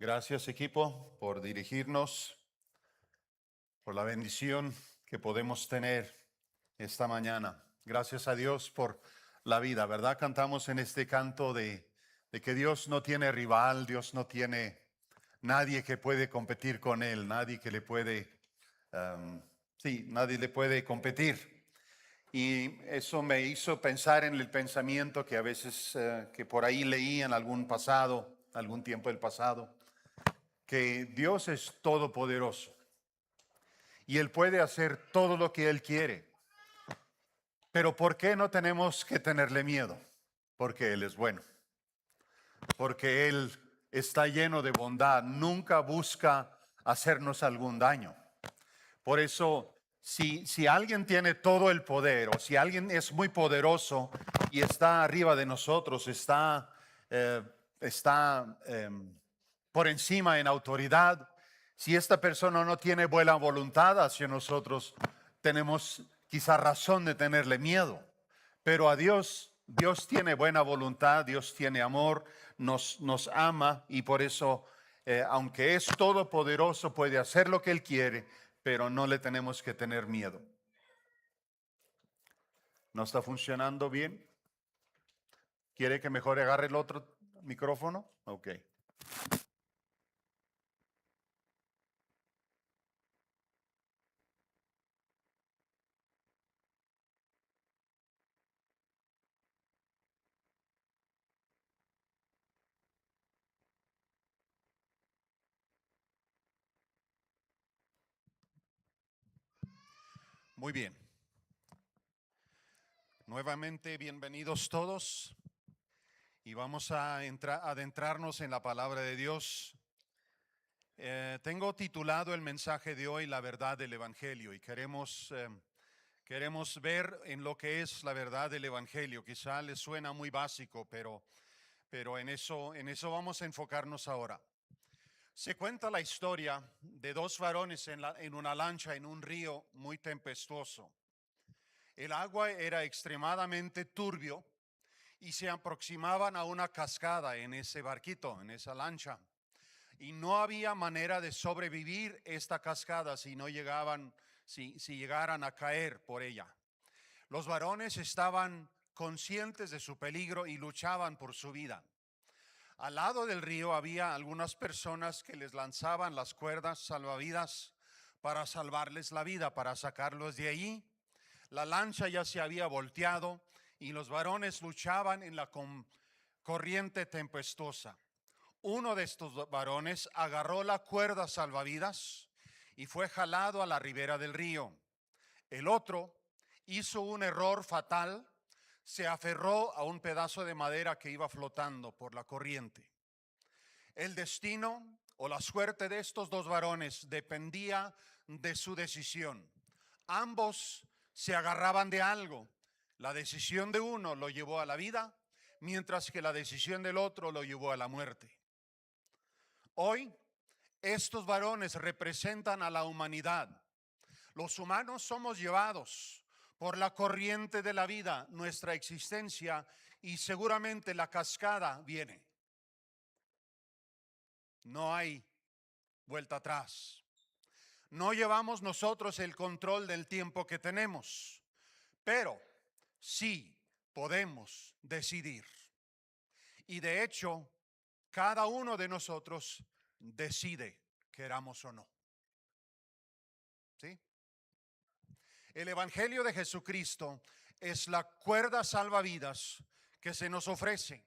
Gracias, equipo, por dirigirnos, por la bendición que podemos tener esta mañana. Gracias a Dios por la vida, ¿verdad? Cantamos en este canto de que Dios no tiene rival, Dios no tiene nadie que puede competir con Él, nadie que le puede, nadie le puede competir. Y eso me hizo pensar en el pensamiento que a veces, que por ahí leí en algún tiempo del pasado, que Dios es todopoderoso y Él puede hacer todo lo que Él quiere. Pero ¿por qué no tenemos que tenerle miedo? Porque Él es bueno, porque Él está lleno de bondad, nunca busca hacernos algún daño. Por eso, si alguien tiene todo el poder o si alguien es muy poderoso y está arriba de nosotros, está por encima en autoridad, si esta persona no tiene buena voluntad hacia nosotros, tenemos quizá razón de tenerle miedo. Pero a Dios tiene buena voluntad, Dios tiene amor, nos ama y por eso, aunque es todopoderoso, puede hacer lo que Él quiere, pero no le tenemos que tener miedo. ¿No está funcionando bien? ¿Quiere que mejor agarre el otro micrófono? Ok. Muy bien. Nuevamente, bienvenidos todos y vamos a adentrarnos en la palabra de Dios. Tengo titulado el mensaje de hoy La verdad del Evangelio y queremos ver en lo que es la verdad del Evangelio. Quizá les suena muy básico, pero en eso vamos a enfocarnos ahora. Se cuenta la historia de dos varones en una lancha en un río muy tempestuoso. El agua era extremadamente turbio y se aproximaban a una cascada en ese barquito, en esa lancha. Y no había manera de sobrevivir esta cascada si llegaran a caer por ella. Los varones estaban conscientes de su peligro y luchaban por su vida. Al lado del río había algunas personas que les lanzaban las cuerdas salvavidas para salvarles la vida, para sacarlos de allí. La lancha ya se había volteado y los varones luchaban en la corriente tempestuosa. Uno de estos varones agarró la cuerda salvavidas y fue jalado a la ribera del río. El otro hizo un error fatal, se aferró a un pedazo de madera que iba flotando por la corriente. El destino o la suerte de estos dos varones dependía de su decisión. Ambos se agarraban de algo. La decisión de uno lo llevó a la vida, mientras que la decisión del otro lo llevó a la muerte. Hoy, estos varones representan a la humanidad. Los humanos somos llevados por la corriente de la vida, nuestra existencia, y seguramente la cascada viene. No hay vuelta atrás. No llevamos nosotros el control del tiempo que tenemos, pero sí podemos decidir. Y de hecho, cada uno de nosotros decide, queramos o no. ¿Sí? El Evangelio de Jesucristo es la cuerda salvavidas que se nos ofrece.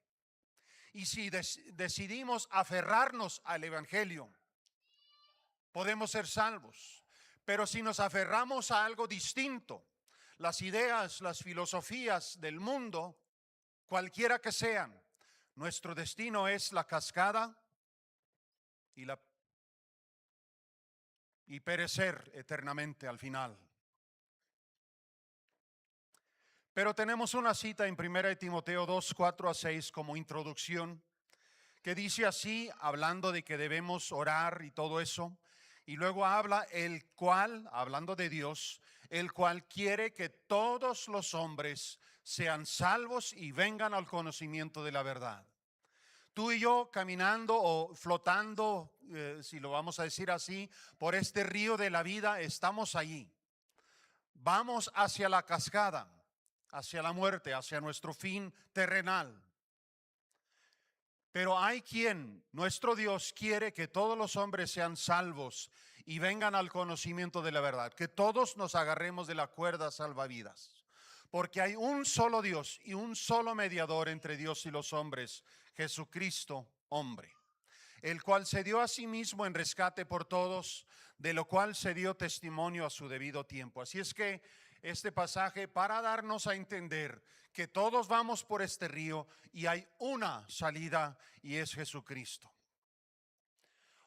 Y si decidimos aferrarnos al Evangelio, podemos ser salvos. Pero si nos aferramos a algo distinto, las ideas, las filosofías del mundo, cualquiera que sean, nuestro destino es la cascada y perecer eternamente al final. Pero tenemos una cita en 1 Timoteo 2, 4 a 6 como introducción, que dice así, hablando de que debemos orar y todo eso, y luego habla el cual, hablando de Dios, el cual quiere que todos los hombres sean salvos y vengan al conocimiento de la verdad. tú y yo caminando o flotando, si lo vamos a decir así, por este río de la vida, estamos allí. Vamos hacia la cascada, hacia la muerte, hacia nuestro fin terrenal. Pero hay quien, nuestro Dios, quiere que todos los hombres sean salvos y vengan al conocimiento de la verdad, que todos nos agarremos de la cuerda salvavidas. Porque hay un solo Dios y un solo mediador entre Dios y los hombres, Jesucristo, hombre, el cual se dio a sí mismo en rescate por todos, de lo cual se dio testimonio a su debido tiempo. Así es que este pasaje para darnos a entender que todos vamos por este río y hay una salida y es Jesucristo.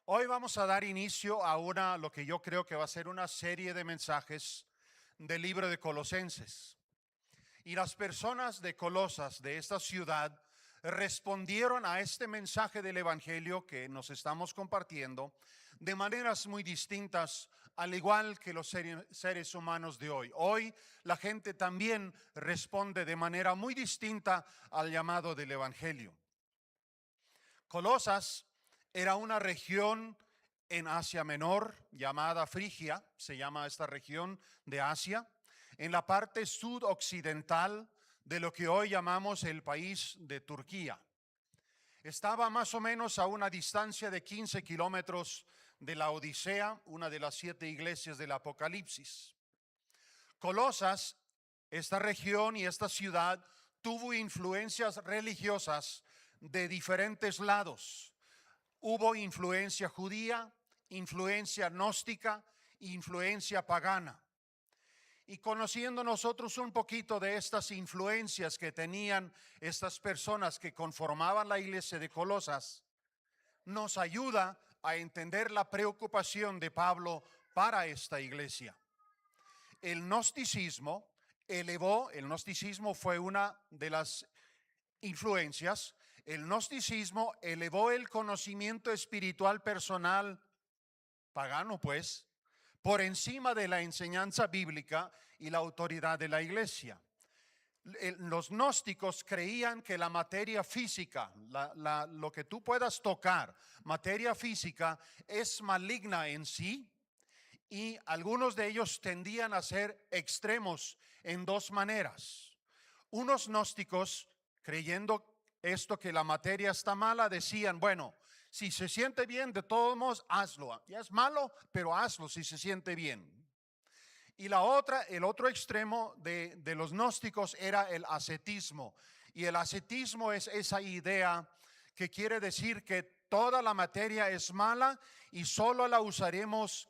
Hoy vamos a dar inicio a lo que yo creo que va a ser una serie de mensajes del libro de Colosenses. Y las personas de Colosas, de esta ciudad, respondieron a este mensaje del Evangelio que nos estamos compartiendo de maneras muy distintas, al igual que los seres humanos de hoy. Hoy la gente también responde de manera muy distinta al llamado del Evangelio. Colosas era una región en Asia Menor llamada Frigia, se llama esta región de Asia, en la parte sudoccidental de lo que hoy llamamos el país de Turquía. Estaba más o menos a una distancia de 15 kilómetros de la Odisea, una de las 7 iglesias del Apocalipsis. Colosas, esta región y esta ciudad, tuvo influencias religiosas de diferentes lados. Hubo influencia judía, influencia gnóstica, influencia pagana. Y conociendo nosotros un poquito de estas influencias que tenían estas personas que conformaban la iglesia de Colosas, nos ayuda a entender la preocupación de Pablo para esta iglesia. El gnosticismo fue una de las influencias. El gnosticismo elevó el conocimiento espiritual personal pagano, pues, por encima de la enseñanza bíblica y la autoridad de la iglesia. Los gnósticos creían que la materia física, lo que tú puedas tocar, materia física, es maligna en sí, y algunos de ellos tendían a ser extremos en dos maneras. Unos gnósticos, creyendo esto que la materia está mala, decían, bueno, si se siente bien, de todos modos, hazlo. Ya es malo, pero hazlo si se siente bien. Y el otro extremo de los gnósticos era el ascetismo. Y el ascetismo es esa idea que quiere decir que toda la materia es mala y solo la usaremos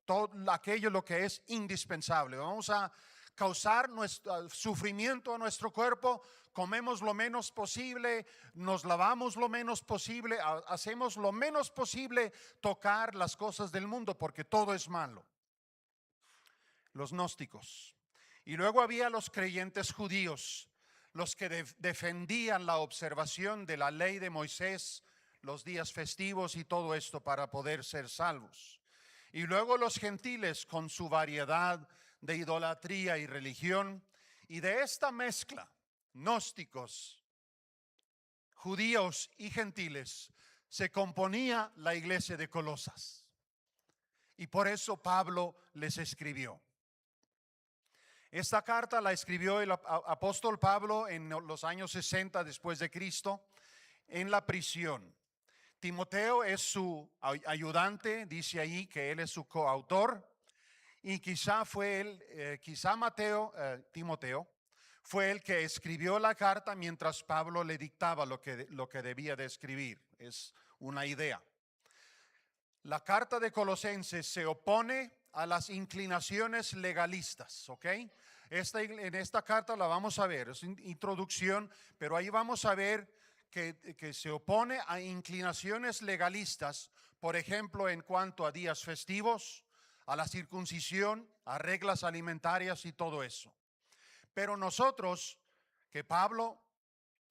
todo aquello lo que es indispensable. Vamos a causar nuestro sufrimiento a nuestro cuerpo, comemos lo menos posible, nos lavamos lo menos posible, hacemos lo menos posible tocar las cosas del mundo porque todo es malo. Los gnósticos. Y luego había los creyentes judíos, los que defendían la observación de la ley de Moisés, los días festivos y todo esto para poder ser salvos. Y luego los gentiles con su variedad de idolatría y religión. Y de esta mezcla, gnósticos, judíos y gentiles, se componía la iglesia de Colosas. Y por eso Pablo les escribió. Esta carta la escribió el apóstol Pablo en los años 60 después de Cristo, en la prisión. Timoteo es su ayudante, dice ahí que él es su coautor, y quizá Timoteo fue el que escribió la carta mientras Pablo le dictaba lo que debía de escribir. Es una idea. La carta de Colosenses se opone a las inclinaciones legalistas, ¿ok? En esta carta la vamos a ver, es una introducción, pero ahí vamos a ver que se opone a inclinaciones legalistas, por ejemplo, en cuanto a días festivos, a la circuncisión, a reglas alimentarias y todo eso. Pero nosotros,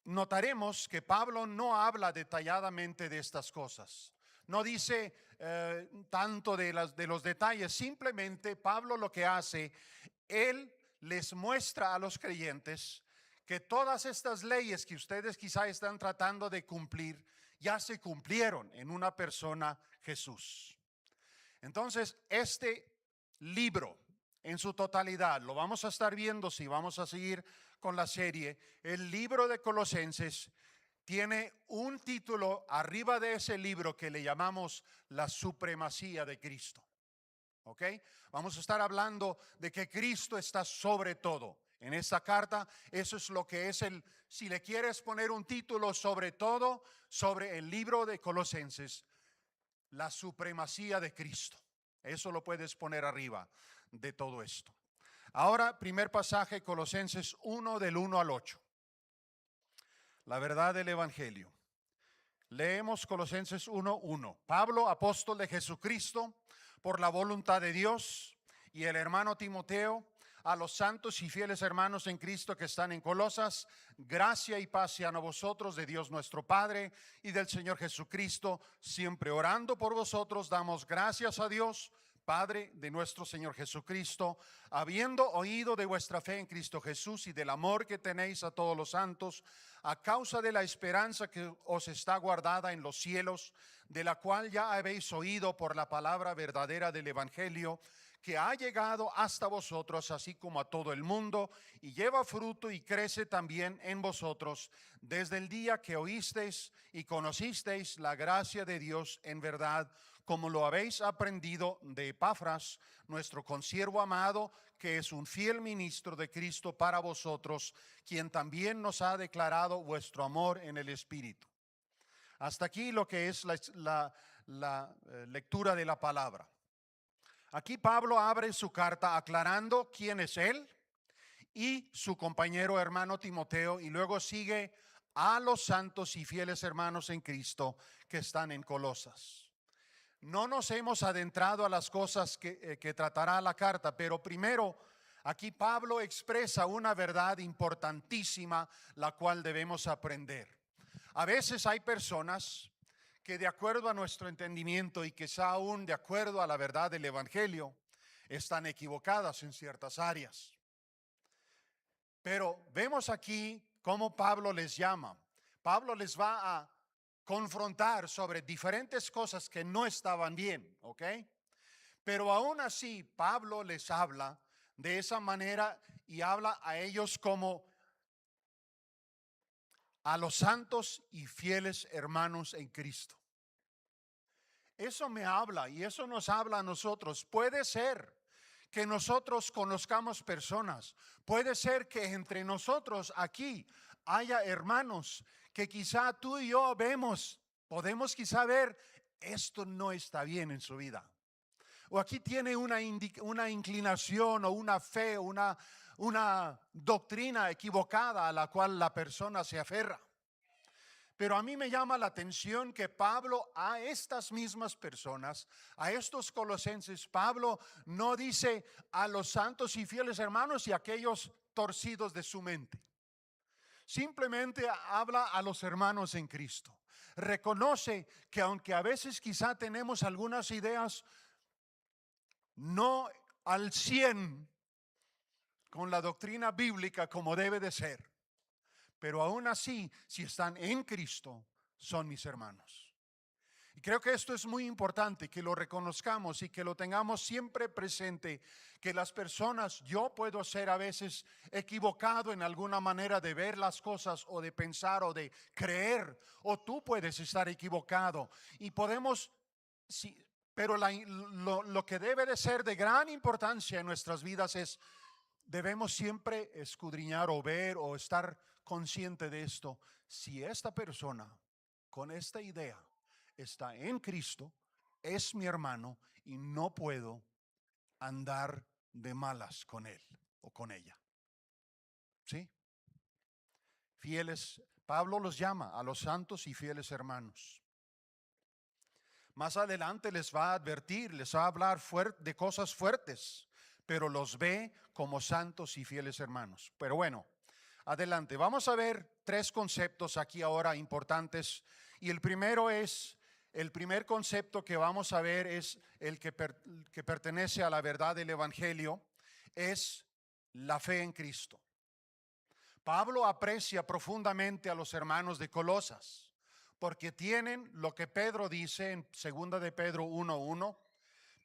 notaremos que Pablo no habla detalladamente de estas cosas. No dice tanto de los detalles, simplemente Pablo lo que hace, él les muestra a los creyentes que todas estas leyes que ustedes quizá están tratando de cumplir, ya se cumplieron en una persona, Jesús. Entonces, este libro en su totalidad lo vamos a estar viendo si vamos a seguir con la serie. El libro de Colosenses tiene un título arriba de ese libro que le llamamos la supremacía de Cristo. ¿Ok? Vamos a estar hablando de que Cristo está sobre todo. En esta carta, eso es lo que es si le quieres poner un título sobre todo, sobre el libro de Colosenses, la supremacía de Cristo. Eso lo puedes poner arriba de todo esto. Ahora, primer pasaje, Colosenses 1 del 1 al 8. La verdad del Evangelio. Leemos Colosenses 1:1. Pablo, apóstol de Jesucristo, por la voluntad de Dios, y el hermano Timoteo, a los santos y fieles hermanos en Cristo que están en Colosas, gracia y paz sean a vosotros de Dios nuestro Padre y del Señor Jesucristo. Siempre orando por vosotros, damos gracias a Dios, Padre de nuestro Señor Jesucristo, habiendo oído de vuestra fe en Cristo Jesús y del amor que tenéis a todos los santos, a causa de la esperanza que os está guardada en los cielos, de la cual ya habéis oído por la palabra verdadera del Evangelio, que ha llegado hasta vosotros, así como a todo el mundo, y lleva fruto y crece también en vosotros, desde el día que oísteis y conocisteis la gracia de Dios en verdad, como lo habéis aprendido de Epafras, nuestro consiervo amado, que es un fiel ministro de Cristo para vosotros, quien también nos ha declarado vuestro amor en el Espíritu. Hasta aquí lo que es la lectura de la palabra. Aquí Pablo abre su carta aclarando quién es él y su compañero hermano Timoteo, y luego sigue a los santos y fieles hermanos en Cristo que están en Colosas. No nos hemos adentrado a las cosas que tratará la carta, pero primero aquí Pablo expresa una verdad importantísima, la cual debemos aprender. A veces hay personas que, de acuerdo a nuestro entendimiento y quizá aún de acuerdo a la verdad del Evangelio, están equivocadas en ciertas áreas. Pero vemos aquí cómo Pablo les llama. Pablo les va a confrontar sobre diferentes cosas que no estaban bien, ¿ok? Pero aún así Pablo les habla de esa manera y habla a ellos como a los santos y fieles hermanos en Cristo. Eso me habla y eso nos habla a nosotros. Puede ser que nosotros conozcamos personas, puede ser que entre nosotros aquí haya hermanos que quizá tú y yo podemos quizá ver, esto no está bien en su vida. O aquí tiene una inclinación o una fe, una doctrina equivocada a la cual la persona se aferra. Pero a mí me llama la atención que Pablo a estas mismas personas, a estos colosenses, Pablo no dice a los santos y fieles hermanos y a aquellos torcidos de su mente. Simplemente habla a los hermanos en Cristo. Reconoce que aunque a veces quizá tenemos algunas ideas no al 100 con la doctrina bíblica como debe de ser, pero aún así, si están en Cristo, son mis hermanos. Y creo que esto es muy importante, que lo reconozcamos y que lo tengamos siempre presente, que las personas, yo puedo ser a veces equivocado en alguna manera de ver las cosas o de pensar o de creer, o tú puedes estar equivocado y podemos, sí, pero lo que debe de ser de gran importancia en nuestras vidas es, debemos siempre escudriñar o ver o estar consciente de esto. Si esta persona con esta idea está en Cristo, es mi hermano y no puedo andar de malas con él o con ella. ¿Sí? Fieles, Pablo los llama a los santos y fieles hermanos. Más adelante les va a advertir, les va a hablar de cosas fuertes, pero los ve como santos y fieles hermanos. Pero bueno, adelante. Vamos a ver tres conceptos aquí ahora importantes. Y el primer concepto que vamos a ver es el que pertenece a la verdad del Evangelio, es la fe en Cristo. Pablo aprecia profundamente a los hermanos de Colosas, porque tienen lo que Pedro dice en 2 de Pedro 1:1.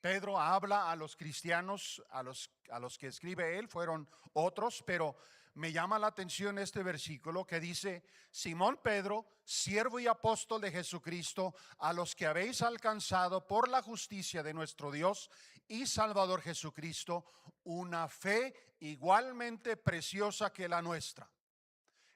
Pedro habla a los cristianos, a los que escribe él, fueron otros, pero me llama la atención este versículo que dice: Simón Pedro, siervo y apóstol de Jesucristo, a los que habéis alcanzado por la justicia de nuestro Dios y Salvador Jesucristo, una fe igualmente preciosa que la nuestra.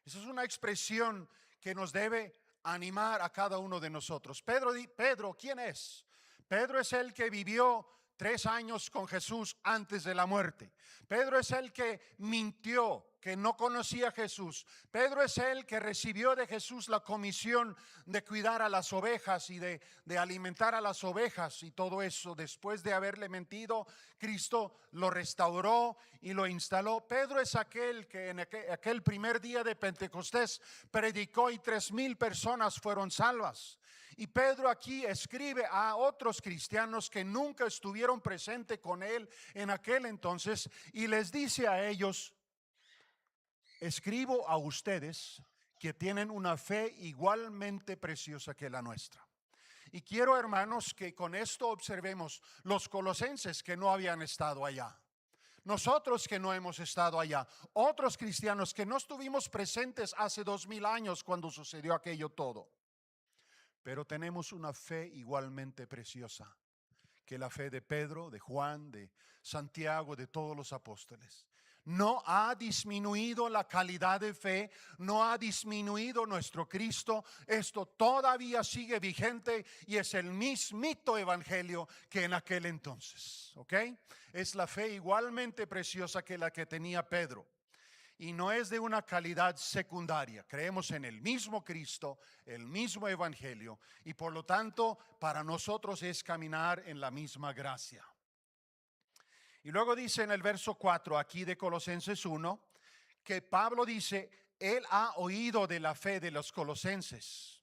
Esa es una expresión que nos debe animar a cada uno de nosotros. Pedro, ¿quién es? Pedro es el que vivió 3 años con Jesús antes de la muerte. Pedro es el que mintió, que no conocía a Jesús. Pedro es el que recibió de Jesús la comisión de cuidar a las ovejas y de alimentar a las ovejas y todo eso. Después de haberle mentido, Cristo lo restauró y lo instaló. Pedro es aquel que en aquel primer día de Pentecostés predicó y 3,000 personas fueron salvas. Y Pedro aquí escribe a otros cristianos que nunca estuvieron presentes con él en aquel entonces y les dice a ellos: escribo a ustedes que tienen una fe igualmente preciosa que la nuestra. Y quiero, hermanos, que con esto observemos los colosenses que no habían estado allá, nosotros que no hemos estado allá, otros cristianos que no estuvimos presentes hace 2000 años cuando sucedió aquello todo. Pero tenemos una fe igualmente preciosa que la fe de Pedro, de Juan, de Santiago, de todos los apóstoles. No ha disminuido la calidad de fe, no ha disminuido nuestro Cristo. Esto todavía sigue vigente y es el mismito evangelio que en aquel entonces. ¿Ok? Es la fe igualmente preciosa que la que tenía Pedro. Y no es de una calidad secundaria. Creemos en el mismo Cristo, el mismo evangelio, y por lo tanto para nosotros es caminar en la misma gracia. Y luego dice en el verso 4 aquí de Colosenses 1 que Pablo dice: él ha oído de la fe de los colosenses.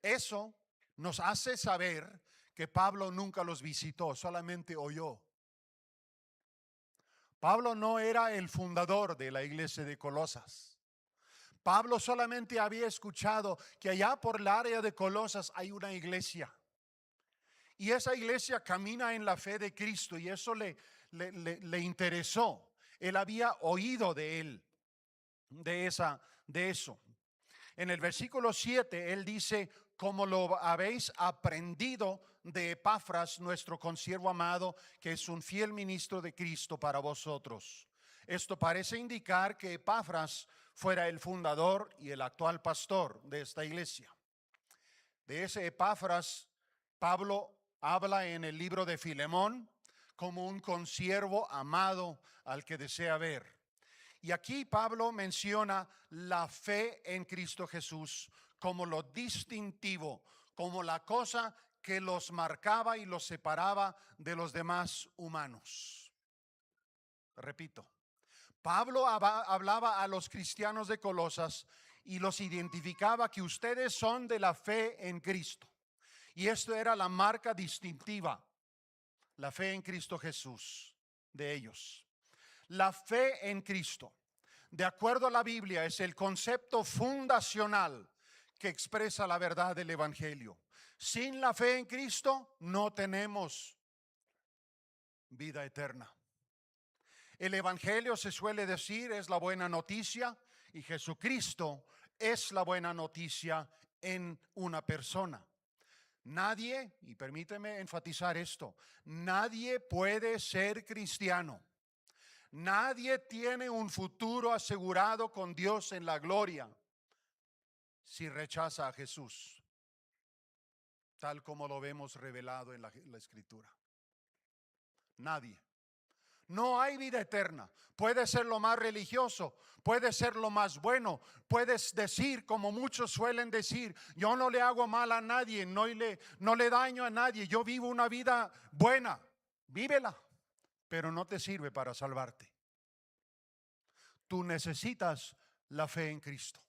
Eso nos hace saber que Pablo nunca los visitó, solamente oyó. Pablo no era el fundador de la iglesia de Colosas. Pablo solamente había escuchado que allá por el área de Colosas hay una iglesia. Y esa iglesia camina en la fe de Cristo y eso le interesó. Él había oído de él, de eso. En el versículo 7 él dice: como lo habéis aprendido de Epafras, nuestro consiervo amado, que es un fiel ministro de Cristo para vosotros. Esto parece indicar que Epafras fuera el fundador y el actual pastor de esta iglesia. De ese Epafras, Pablo habla en el libro de Filemón como un consiervo amado al que desea ver. Y aquí Pablo menciona la fe en Cristo Jesús como lo distintivo, como la cosa que los marcaba y los separaba de los demás humanos. Repito, Pablo hablaba a los cristianos de Colosas y los identificaba que ustedes son de la fe en Cristo. Y esto era la marca distintiva, la fe en Cristo Jesús de ellos. La fe en Cristo, de acuerdo a la Biblia, es el concepto fundacional que expresa la verdad del evangelio. Sin la fe en Cristo no tenemos vida eterna. El evangelio, se suele decir, es la buena noticia, y Jesucristo es la buena noticia en una persona. Nadie, y permíteme enfatizar esto, nadie puede ser cristiano. Nadie tiene un futuro asegurado con Dios en la gloria si rechaza a Jesús, tal como lo vemos revelado en la Escritura. Nadie. No hay vida eterna. Puedes ser lo más religioso, puedes ser lo más bueno, puedes decir, como muchos suelen decir: yo no le hago mal a nadie, no le daño a nadie, yo vivo una vida buena. Vívela, pero no te sirve para salvarte. Tú necesitas la fe en Cristo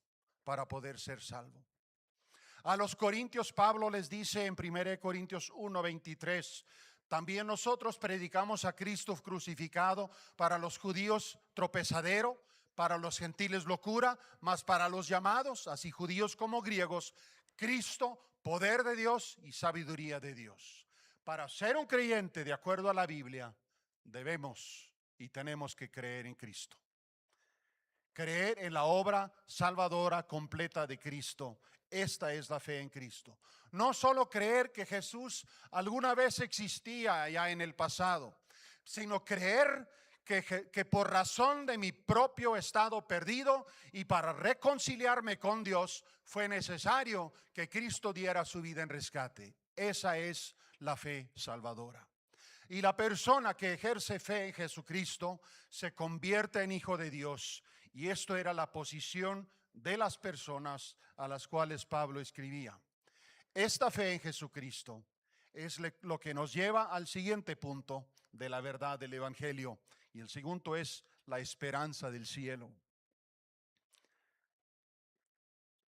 para poder ser salvo. A los corintios Pablo les dice en 1 Corintios 1:23: también nosotros predicamos a Cristo crucificado, para los judíos tropezadero, para los gentiles locura, mas para los llamados, así judíos como griegos, Cristo, poder de Dios y sabiduría de Dios. Para ser un creyente de acuerdo a la Biblia, debemos y tenemos que creer en Cristo. Creer en la obra salvadora completa de Cristo. Esta es la fe en Cristo. No solo creer que Jesús alguna vez existía ya en el pasado, sino creer que por razón de mi propio estado perdido y para reconciliarme con Dios fue necesario que Cristo diera su vida en rescate. Esa es la fe salvadora. Y la persona que ejerce fe en Jesucristo se convierte en hijo de Dios. Y esto era la posición de las personas a las cuales Pablo escribía. Esta fe en Jesucristo es lo que nos lleva al siguiente punto de la verdad del Evangelio. Y el segundo es la esperanza del cielo.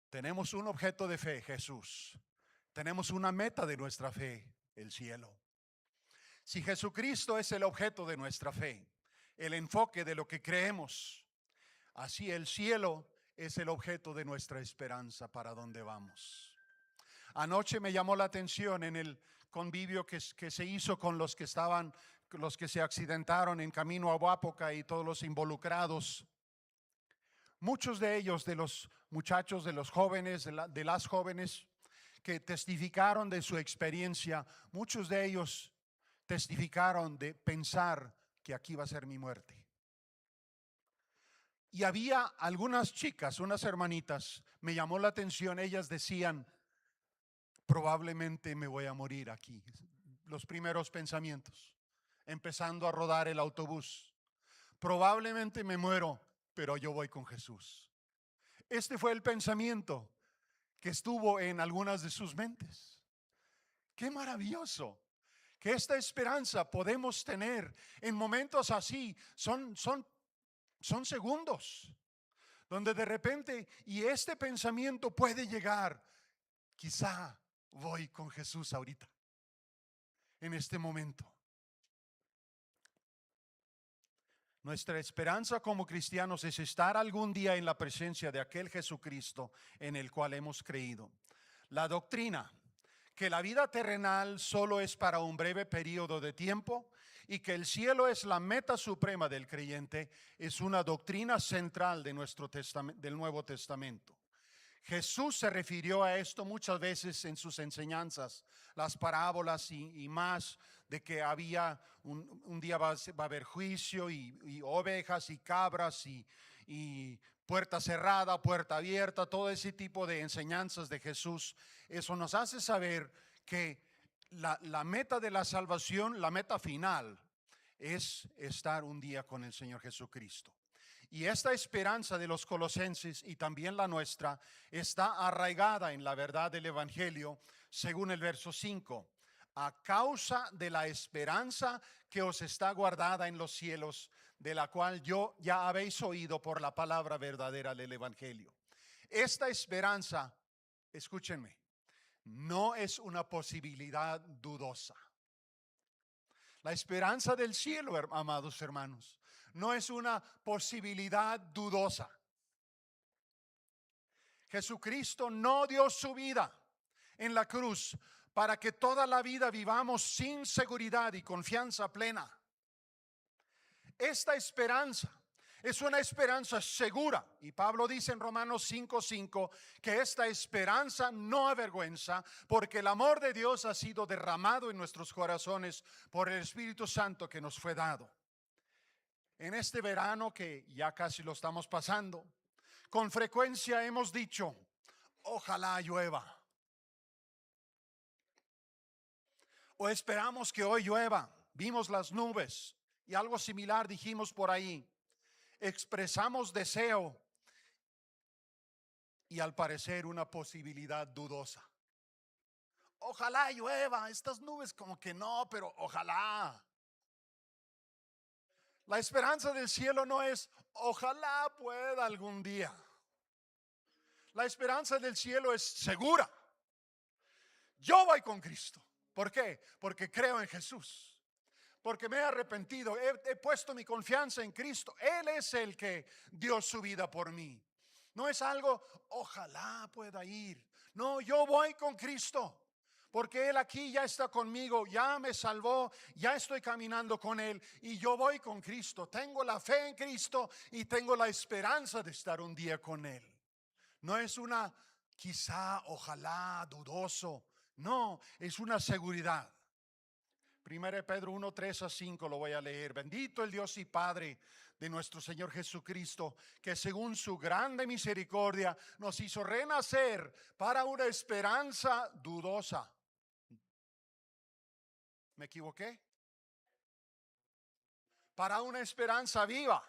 Tenemos un objeto de fe, Jesús. Tenemos una meta de nuestra fe, el cielo. Si Jesucristo es el objeto de nuestra fe, el enfoque de lo que creemos, así el cielo es el objeto de nuestra esperanza para donde vamos. Anoche me llamó la atención en el convivio que se hizo con los que se accidentaron en camino a Huápoca y todos los involucrados. Muchos de ellos, de los muchachos, de los jóvenes, de las jóvenes que testificaron de su experiencia, muchos de ellos testificaron de pensar que aquí va a ser mi muerte. Y había algunas chicas, unas hermanitas, me llamó la atención, ellas decían, probablemente me voy a morir aquí. Los primeros pensamientos, empezando a rodar el autobús. Probablemente me muero, pero yo voy con Jesús. Este fue el pensamiento que estuvo en algunas de sus mentes. ¡Qué maravilloso! Que esta esperanza podemos tener en momentos así, son segundos, donde de repente, y este pensamiento puede llegar, quizá voy con Jesús ahorita, en este momento. Nuestra esperanza como cristianos es estar algún día en la presencia de aquel Jesucristo en el cual hemos creído. La doctrina que la vida terrenal solo es para un breve periodo de tiempo y que el cielo es la meta suprema del creyente es una doctrina central de del Nuevo Testamento. Jesús se refirió a esto muchas veces en sus enseñanzas, las parábolas y más, de que había un día va a haber juicio y ovejas y cabras y puerta cerrada, puerta abierta, todo ese tipo de enseñanzas de Jesús. Eso nos hace saber que la meta de la salvación, la meta final, es estar un día con el Señor Jesucristo. Y esta esperanza de los colosenses y también la nuestra está arraigada en la verdad del Evangelio, según el verso 5. A causa de la esperanza que os está guardada en los cielos, de la cual ya habéis oído por la palabra verdadera del Evangelio. Esta esperanza, escúchenme, no es una posibilidad dudosa. La esperanza del cielo, amados hermanos, no es una posibilidad dudosa. Jesucristo no dio su vida en la cruz para que toda la vida vivamos sin seguridad y confianza plena. Esta esperanza es una esperanza segura, y Pablo dice en Romanos 5:5 que esta esperanza no avergüenza, porque el amor de Dios ha sido derramado en nuestros corazones por el Espíritu Santo que nos fue dado. En este verano que ya casi lo estamos pasando, con frecuencia hemos dicho, ojalá llueva. O esperamos que hoy llueva. Vimos las nubes y algo similar dijimos por ahí. Expresamos deseo y al parecer una posibilidad dudosa. Ojalá llueva, estas nubes como que no, pero ojalá. La esperanza del cielo no es ojalá pueda algún día. La esperanza del cielo es segura. Yo voy con Cristo. ¿Por qué? Porque creo en Jesús. Porque me he arrepentido, he puesto mi confianza en Cristo. Él es el que dio su vida por mí. No es algo, ojalá pueda ir. No, yo voy con Cristo, porque Él aquí ya está conmigo, ya me salvó, ya estoy caminando con Él y yo voy con Cristo. Tengo la fe en Cristo y tengo la esperanza de estar un día con Él. No es una quizá, ojalá, dudoso. No, es una seguridad. 1 Pedro 1, 3 a 5 lo voy a leer. Bendito el Dios y Padre de nuestro Señor Jesucristo, que según su grande misericordia nos hizo renacer para una esperanza dudosa. ¿Me equivoqué? Para una esperanza viva,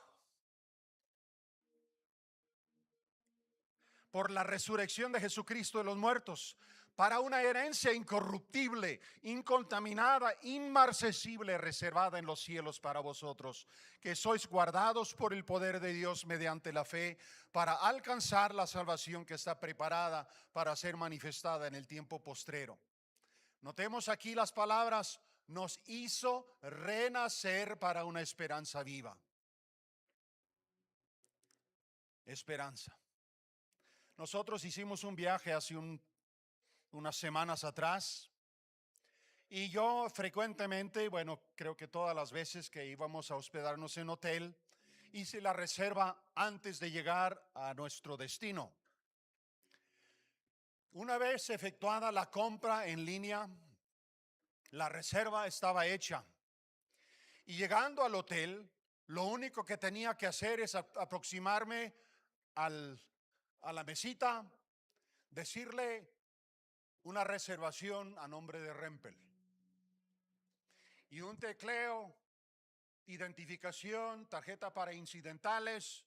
por la resurrección de Jesucristo de los muertos, para una herencia incorruptible, incontaminada, inmarcesible, reservada en los cielos para vosotros, que sois guardados por el poder de Dios mediante la fe, para alcanzar la salvación que está preparada para ser manifestada en el tiempo postrero. Notemos aquí las palabras: nos hizo renacer para una esperanza viva. Esperanza. Nosotros hicimos un viaje hace unas semanas atrás y yo frecuentemente, bueno, creo que todas las veces que íbamos a hospedarnos en hotel, hice la reserva antes de llegar a nuestro destino. Una vez efectuada la compra en línea, la reserva estaba hecha y llegando al hotel, lo único que tenía que hacer es aproximarme a la mesita, decirle una reservación a nombre de Rempel y un tecleo, identificación, tarjeta para incidentales,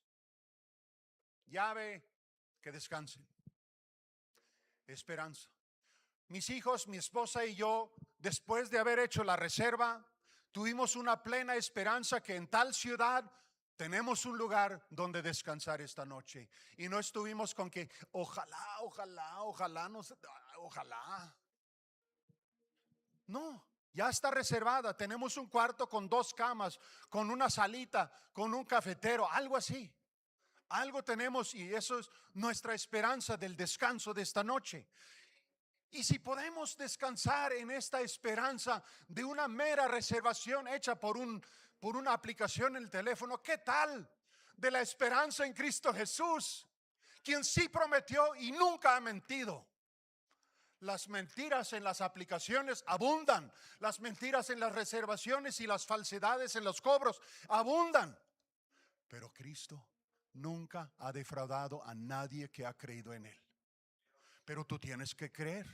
llave, que descansen. Esperanza. Mis hijos, mi esposa y yo, después de haber hecho la reserva, tuvimos una plena esperanza que en tal ciudad tenemos un lugar donde descansar esta noche. Y no estuvimos con que ojalá, ojalá. No, ya está reservada. Tenemos un cuarto con 2 camas, con una salita, con un cafetero, algo así. Algo tenemos y eso es nuestra esperanza del descanso de esta noche. Y si podemos descansar en esta esperanza de una mera reservación hecha por una aplicación en el teléfono, ¿qué tal de la esperanza en Cristo Jesús, quien sí prometió y nunca ha mentido? Las mentiras en las aplicaciones abundan, las mentiras en las reservaciones y las falsedades en los cobros abundan, pero Cristo nunca ha defraudado a nadie que ha creído en Él. Pero tú tienes que creer.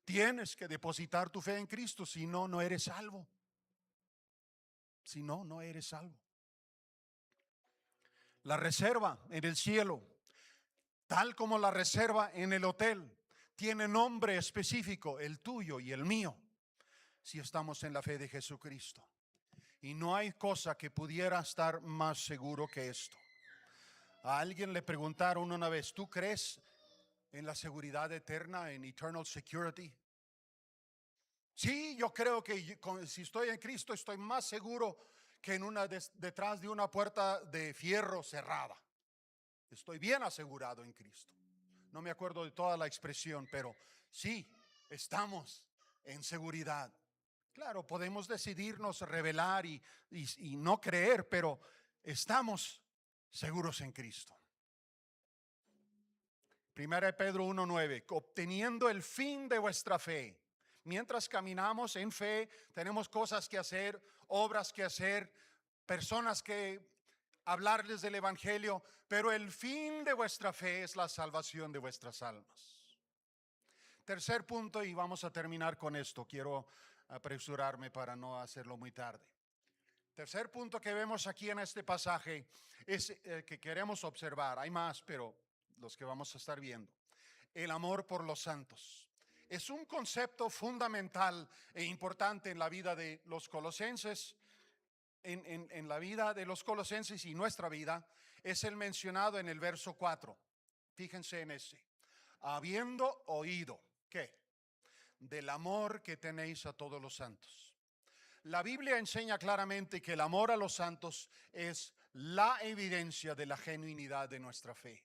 Tienes que depositar tu fe en Cristo, si no, no eres salvo. Si no, no eres salvo. La reserva en el cielo, tal como la reserva en el hotel, tiene nombre específico, el tuyo y el mío, si estamos en la fe de Jesucristo. Y no hay cosa que pudiera estar más seguro que esto. A alguien le preguntaron una vez: ¿tú crees en la seguridad eterna, en eternal security? Sí, yo creo que si estoy en Cristo estoy más seguro que en detrás de una puerta de fierro cerrada. Estoy bien asegurado en Cristo. No me acuerdo de toda la expresión, pero sí, estamos en seguridad. Claro, podemos decidirnos rebelar y no creer, pero estamos seguros en Cristo. 1 Pedro 1:9, obteniendo el fin de vuestra fe. Mientras caminamos en fe, tenemos cosas que hacer, obras que hacer, personas que hablarles del Evangelio, pero el fin de vuestra fe es la salvación de vuestras almas. Tercer punto, y vamos a terminar con esto. Quiero apresurarme para no hacerlo muy tarde. Tercer punto que vemos aquí en este pasaje es que queremos observar. Hay más, pero los que vamos a estar viendo. El amor por los santos. Es un concepto fundamental e importante en la vida de los colosenses. En la vida de los colosenses y nuestra vida es el mencionado en el verso 4. Fíjense en ese. Habiendo oído, ¿qué? Del amor que tenéis a todos los santos. La Biblia enseña claramente que el amor a los santos es la evidencia de la genuinidad de nuestra fe.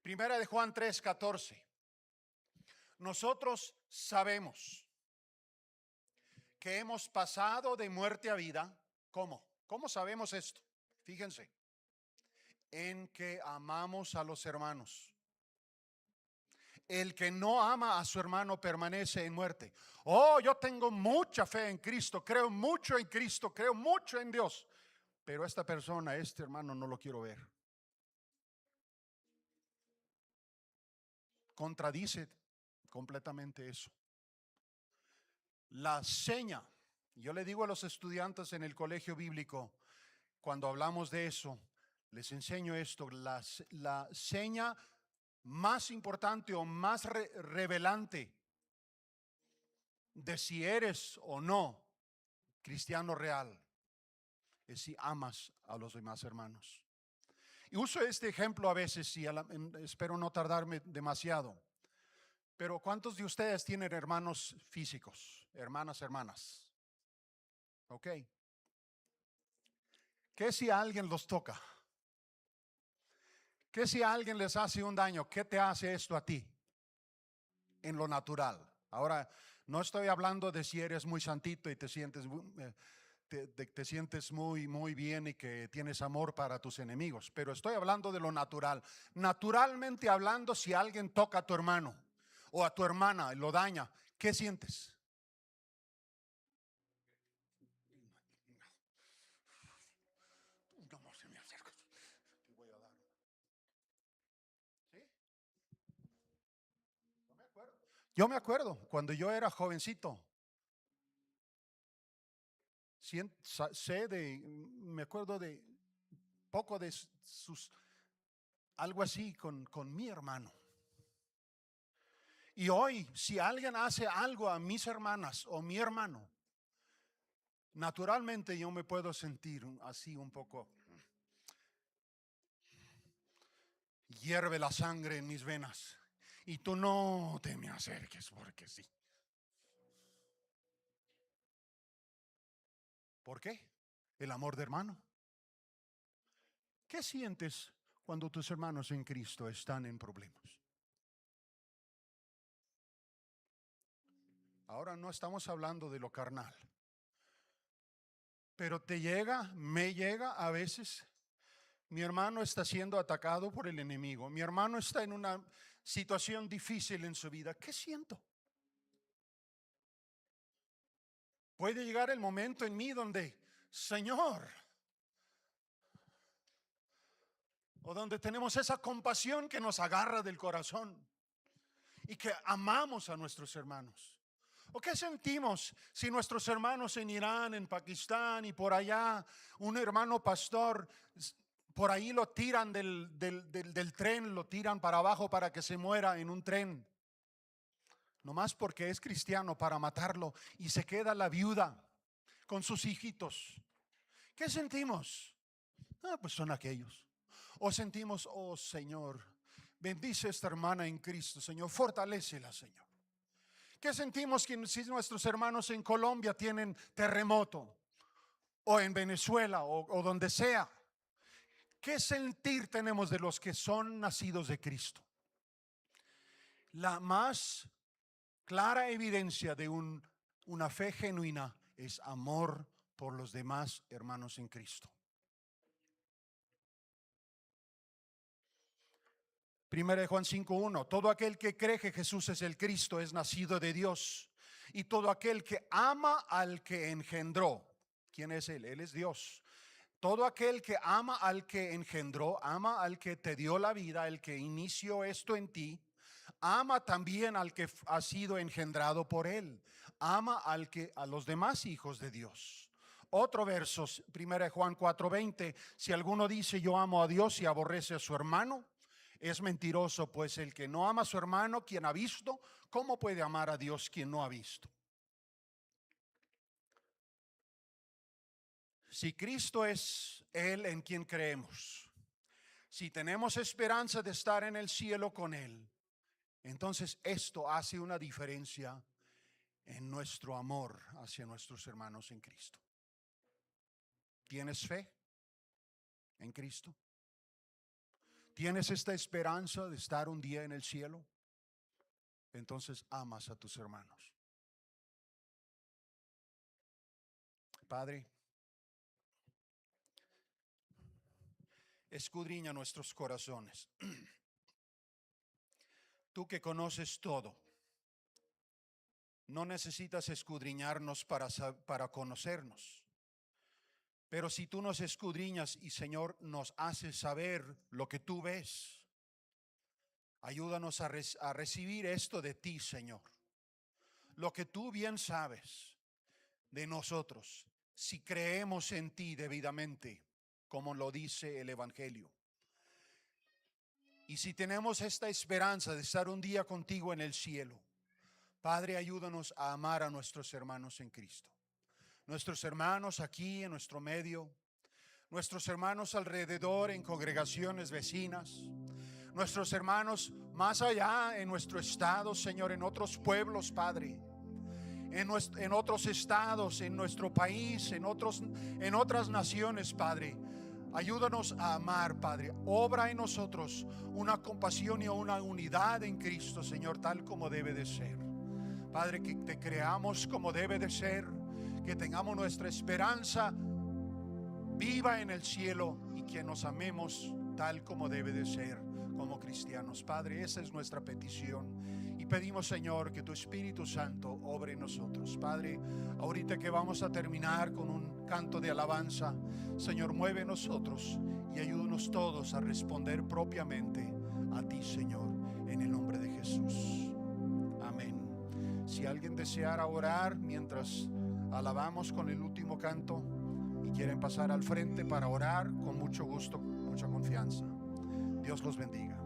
Primera de Juan 3:14. Nosotros sabemos que hemos pasado de muerte a vida. ¿Cómo? ¿Cómo sabemos esto? Fíjense, en que amamos a los hermanos. El que no ama a su hermano permanece en muerte. Oh, yo tengo mucha fe en Cristo, creo mucho en Cristo, creo mucho en Dios, pero esta persona, este hermano, no lo quiero ver. Contradice completamente eso. La seña, yo le digo a los estudiantes en el colegio bíblico, cuando hablamos de eso, les enseño esto, la seña más importante o más revelante de si eres o no cristiano real es si amas a los demás hermanos. Y uso este ejemplo a veces y espero no tardarme demasiado. Pero ¿cuántos de ustedes tienen hermanos físicos? Hermanas. Ok. ¿Qué si alguien los toca? ¿Qué si alguien les hace un daño? ¿Qué te hace esto a ti? En lo natural. Ahora, no estoy hablando de si eres muy santito y te sientes muy bien y que tienes amor para tus enemigos, pero estoy hablando de lo natural. Naturalmente hablando, si alguien toca a tu hermano o a tu hermana y lo daña, ¿qué sientes? No se me acerca. Te voy a dar. ¿Sí? No me acuerdo. Yo me acuerdo cuando yo era jovencito. Me acuerdo de poco de sus, algo así con mi hermano. Y hoy, si alguien hace algo a mis hermanas o mi hermano, naturalmente yo me puedo sentir así un poco. Hierve la sangre en mis venas. Y tú no te me acerques porque sí. ¿Por qué? El amor de hermano. ¿Qué sientes cuando tus hermanos en Cristo están en problemas? Ahora no estamos hablando de lo carnal. Pero me llega a veces, mi hermano está siendo atacado por el enemigo. Mi hermano está en una situación difícil en su vida. ¿Qué siento? Puede llegar el momento en mí donde, Señor, o donde tenemos esa compasión que nos agarra del corazón y que amamos a nuestros hermanos. ¿O qué sentimos si nuestros hermanos en Irán, en Pakistán y por allá, un hermano pastor, por ahí lo tiran del tren, lo tiran para abajo para que se muera en un tren? Nomás porque es cristiano, para matarlo, y se queda la viuda con sus hijitos. ¿Qué sentimos? Pues son aquellos. O sentimos, oh Señor, bendice a esta hermana en Cristo, Señor, fortalécela, Señor. ¿Qué sentimos si nuestros hermanos en Colombia tienen terremoto? O en Venezuela o donde sea. ¿Qué sentir tenemos de los que son nacidos de Cristo? La más clara evidencia de una fe genuina es amor por los demás hermanos en Cristo. Primera de Juan 5:1. Todo aquel que cree que Jesús es el Cristo es nacido de Dios. Y todo aquel que ama al que engendró. ¿Quién es Él? Él es Dios. Todo aquel que ama al que engendró, ama al que te dio la vida, el que inició esto en ti, ama también al que ha sido engendrado por Él. Ama a los demás hijos de Dios. Otro verso, 1 Juan 4:20. Si alguno dice yo amo a Dios y aborrece a su hermano, es mentiroso, pues el que no ama a su hermano, quien ha visto, ¿cómo puede amar a Dios quien no ha visto? Si Cristo es Él en quien creemos, si tenemos esperanza de estar en el cielo con Él, entonces esto hace una diferencia en nuestro amor hacia nuestros hermanos en Cristo. ¿Tienes fe en Cristo? ¿Tienes esta esperanza de estar un día en el cielo? Entonces amas a tus hermanos. Padre, escudriña nuestros corazones. Tú que conoces todo, no necesitas escudriñarnos para conocernos. Pero si tú nos escudriñas y, Señor, nos haces saber lo que tú ves, ayúdanos a recibir esto de ti, Señor. Lo que tú bien sabes de nosotros, si creemos en ti debidamente, como lo dice el Evangelio. Y si tenemos esta esperanza de estar un día contigo en el cielo, Padre, ayúdanos a amar a nuestros hermanos en Cristo. Nuestros hermanos aquí en nuestro medio, nuestros hermanos alrededor en congregaciones vecinas, nuestros hermanos más allá en nuestro estado, Señor, en otros pueblos, Padre, en otros estados, en nuestro país, en otras naciones, Padre. Ayúdanos a amar, Padre. Obra en nosotros una compasión y una unidad en Cristo, Señor, tal como debe de ser. Padre, que te creamos como debe de ser, que tengamos nuestra esperanza viva en el cielo y que nos amemos tal como debe de ser como cristianos. Padre, esa es nuestra petición y pedimos, Señor, que tu Espíritu Santo obre en nosotros. Padre, ahorita que vamos a terminar con un canto de alabanza, Señor, mueve en nosotros y ayúdanos todos a responder propiamente a ti, Señor, en el nombre de Jesús. Amén. Si alguien deseara orar mientras alabamos con el último canto y quieren pasar al frente para orar, con mucho gusto, mucha confianza. Dios los bendiga.